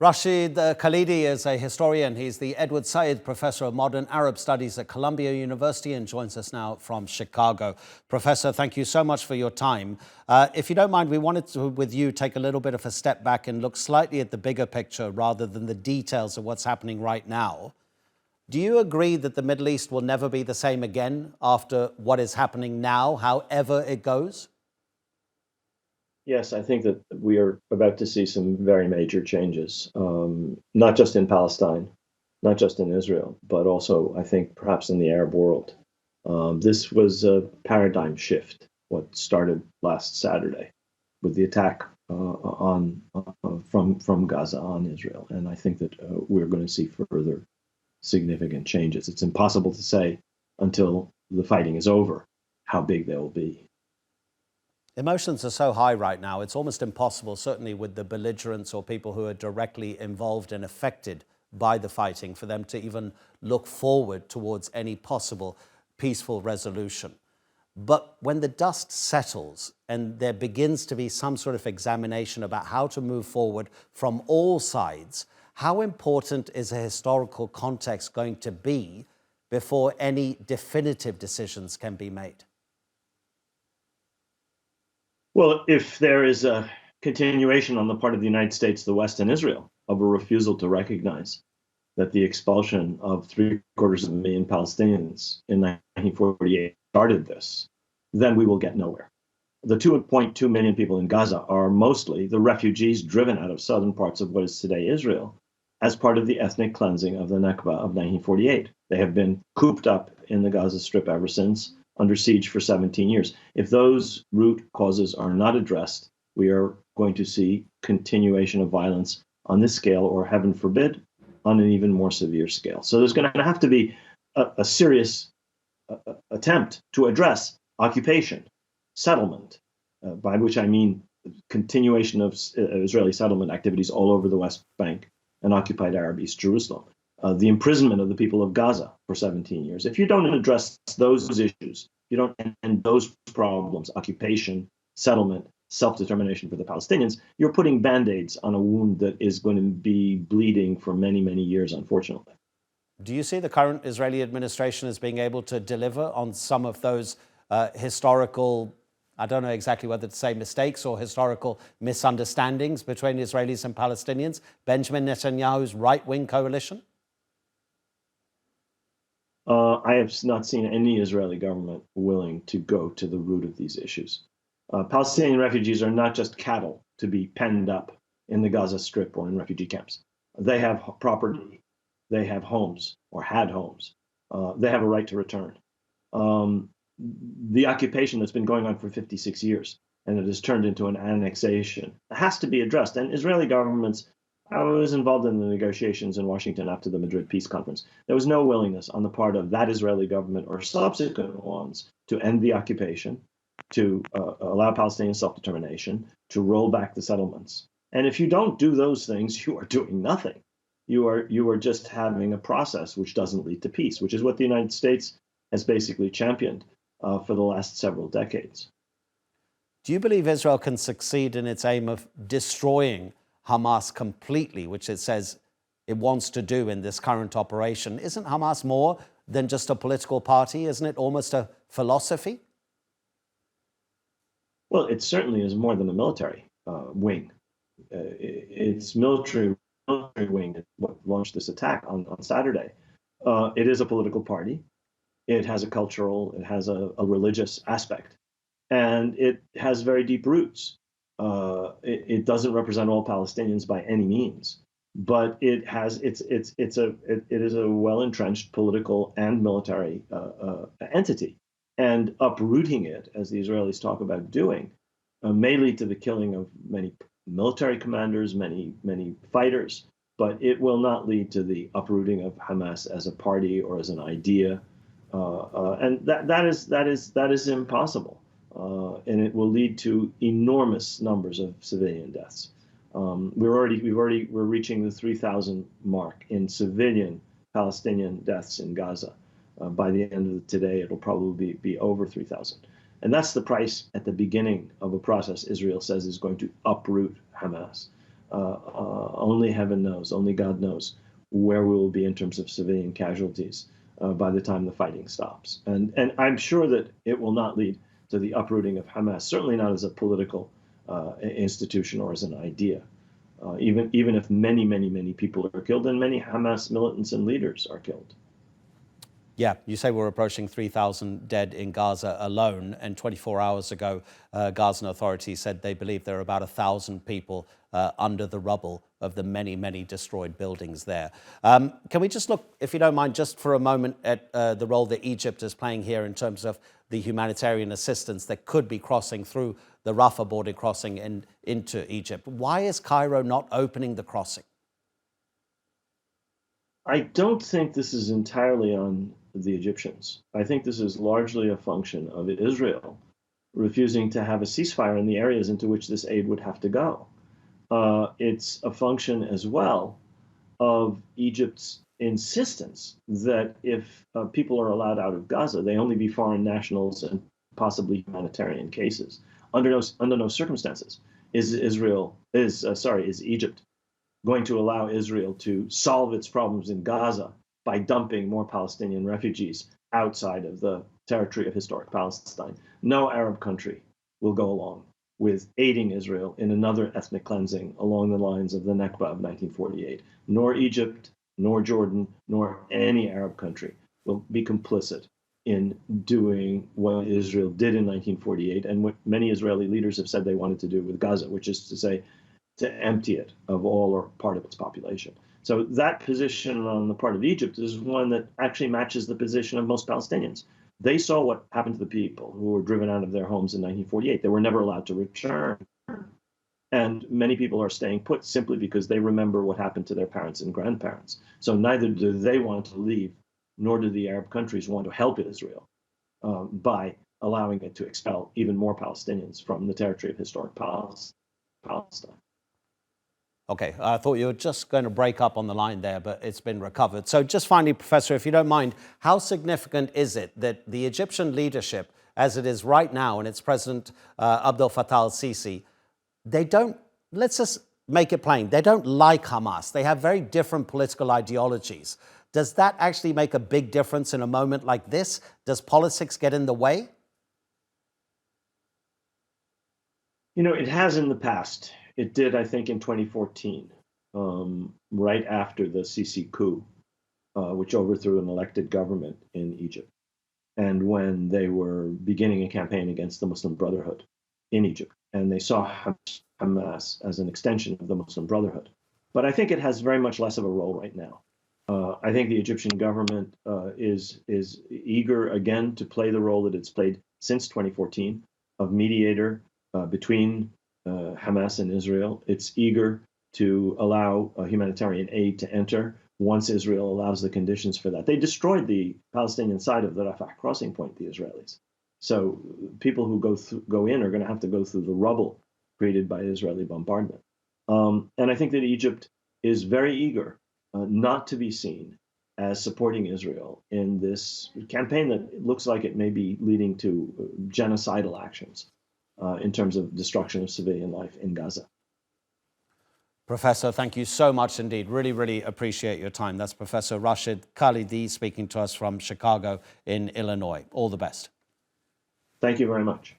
Rashid Khalidi is a historian. He's the Edward Said Professor of Modern Arab Studies at Columbia University and joins us now from Chicago. Professor, thank you so much for your time. If you don't mind, we wanted to, with you, take a little bit of a step back and look slightly at the bigger picture rather than the details of what's happening right now. Do you agree that the Middle East will never be the same again after what is happening now, however it goes? Yes, I think that we are about to see some very major changes, not just in Palestine, not just in Israel, but also, I think, perhaps in the Arab world. This was a paradigm shift, what started last Saturday with the attack from Gaza on Israel. And I think that we're going to see further significant changes. It's impossible to say until the fighting is over how big they will be. Emotions are so high right now, it's almost impossible, certainly with the belligerents or people who are directly involved and affected by the fighting, for them to even look forward towards any possible peaceful resolution. But when the dust settles and there begins to be some sort of examination about how to move forward from all sides, how important is a historical context going to be before any definitive decisions can be made? Well, if there is a continuation on the part of the United States, the West, and Israel of a refusal to recognize that the expulsion of 750,000 Palestinians in 1948 started this, then we will get nowhere. The 2.2 million people in Gaza are mostly the refugees driven out of southern parts of what is today Israel as part of the ethnic cleansing of the Nakba of 1948. They have been cooped up in the Gaza Strip ever since, under siege for 17 years. If those root causes are not addressed, we are going to see continuation of violence on this scale, or heaven forbid, on an even more severe scale. So there's going to have to be a serious attempt to address occupation, settlement, by which I mean continuation of Israeli settlement activities all over the West Bank and occupied Arab East Jerusalem. The imprisonment of the people of Gaza for 17 years. If you don't address those issues, you don't end those problems, occupation, settlement, self-determination for the Palestinians, you're putting Band-Aids on a wound that is going to be bleeding for many, many years, unfortunately. Do you see the current Israeli administration as being able to deliver on some of those historical, I don't know exactly whether to say mistakes or historical misunderstandings between Israelis and Palestinians, Benjamin Netanyahu's right-wing coalition? I have not seen any Israeli government willing to go to the root of these issues. Palestinian refugees are not just cattle to be penned up in the Gaza Strip or in refugee camps. They have property, they have homes or had homes, they have a right to return. The occupation that's been going on for 56 years and it has turned into an annexation has to be addressed. And Israeli governments, I was involved in the negotiations in Washington after the Madrid Peace Conference. There was no willingness on the part of that Israeli government or subsequent ones to end the occupation, to allow Palestinian self-determination, to roll back the settlements. And if you don't do those things, you are doing nothing. You are just having a process which doesn't lead to peace, which is what the United States has basically championed for the last several decades. Do you believe Israel can succeed in its aim of destroying Hamas completely, which it says it wants to do in this current operation? Isn't Hamas more than just a political party? Isn't it almost a philosophy? Well, it certainly is more than a military wing. Its military wing is what launched this attack on Saturday. It is a political party. It has a cultural, it has a religious aspect, and it has very deep roots. It doesn't represent all Palestinians by any means, but it has it is a well-entrenched political and military entity, and uprooting it, as the Israelis talk about doing, may lead to the killing of many military commanders, many fighters, but it will not lead to the uprooting of Hamas as a party or as an idea, and that is impossible. And it will lead to enormous numbers of civilian deaths. We're reaching the 3,000 mark in civilian Palestinian deaths in Gaza. By the end of today, it'll probably be over 3,000. And that's the price at the beginning of a process Israel says is going to uproot Hamas. only heaven knows, only God knows where we will be in terms of civilian casualties by the time the fighting stops. And I'm sure that it will not lead to the uprooting of Hamas, certainly not as a political institution or as an idea. Even if many people are killed and many Hamas militants and leaders are killed. Yeah, you say we're approaching 3,000 dead in Gaza alone, and 24 hours ago, Gazan authorities said they believe there are about 1,000 people under the rubble of the many destroyed buildings there. Can we just look, if you don't mind, just for a moment at the role that Egypt is playing here in terms of the humanitarian assistance that could be crossing through the Rafah border crossing and into Egypt? Why is Cairo not opening the crossing? I don't think this is entirely on the Egyptians. I think this is largely a function of Israel refusing to have a ceasefire in the areas into which this aid would have to go. It's a function as well of Egypt's insistence that if people are allowed out of Gaza, they only be foreign nationals and possibly humanitarian cases. Under no circumstances is Egypt going to allow Israel to solve its problems in Gaza by dumping more Palestinian refugees outside of the territory of historic Palestine. No Arab country will go along with aiding Israel in another ethnic cleansing along the lines of the Nakba of 1948. Nor Egypt, nor Jordan, nor any Arab country will be complicit in doing what Israel did in 1948 and what many Israeli leaders have said they wanted to do with Gaza, which is to say, to empty it of all or part of its population. So that position on the part of Egypt is one that actually matches the position of most Palestinians. They saw what happened to the people who were driven out of their homes in 1948. They were never allowed to return. And many people are staying put simply because they remember what happened to their parents and grandparents. So neither do they want to leave, nor do the Arab countries want to help Israel by allowing it to expel even more Palestinians from the territory of historic Palestine. Okay, I thought you were just going to break up on the line there, but it's been recovered. So just finally, Professor, if you don't mind, how significant is it that the Egyptian leadership, as it is right now, and its President Abdel Fattah al-Sisi, they don't, let's just make it plain, they don't like Hamas. They have very different political ideologies. Does that actually make a big difference in a moment like this? Does politics get in the way? You know, it has in the past. It did, I think, in 2014, right after the Sisi coup, which overthrew an elected government in Egypt, and when they were beginning a campaign against the Muslim Brotherhood in Egypt. And they saw Hamas as an extension of the Muslim Brotherhood. But I think it has very much less of a role right now. I think the Egyptian government is eager again to play the role that it's played since 2014 of mediator between Hamas and Israel. It's eager to allow humanitarian aid to enter once Israel allows the conditions for that. They destroyed the Palestinian side of the Rafah crossing point, the Israelis. So people who go in are going to have to go through the rubble created by Israeli bombardment. And I think that Egypt is very eager not to be seen as supporting Israel in this campaign that looks like it may be leading to genocidal actions in terms of destruction of civilian life in Gaza. Professor, thank you so much indeed. Really appreciate your time. That's Professor Rashid Khalidi speaking to us from Chicago in Illinois. All the best. Thank you very much.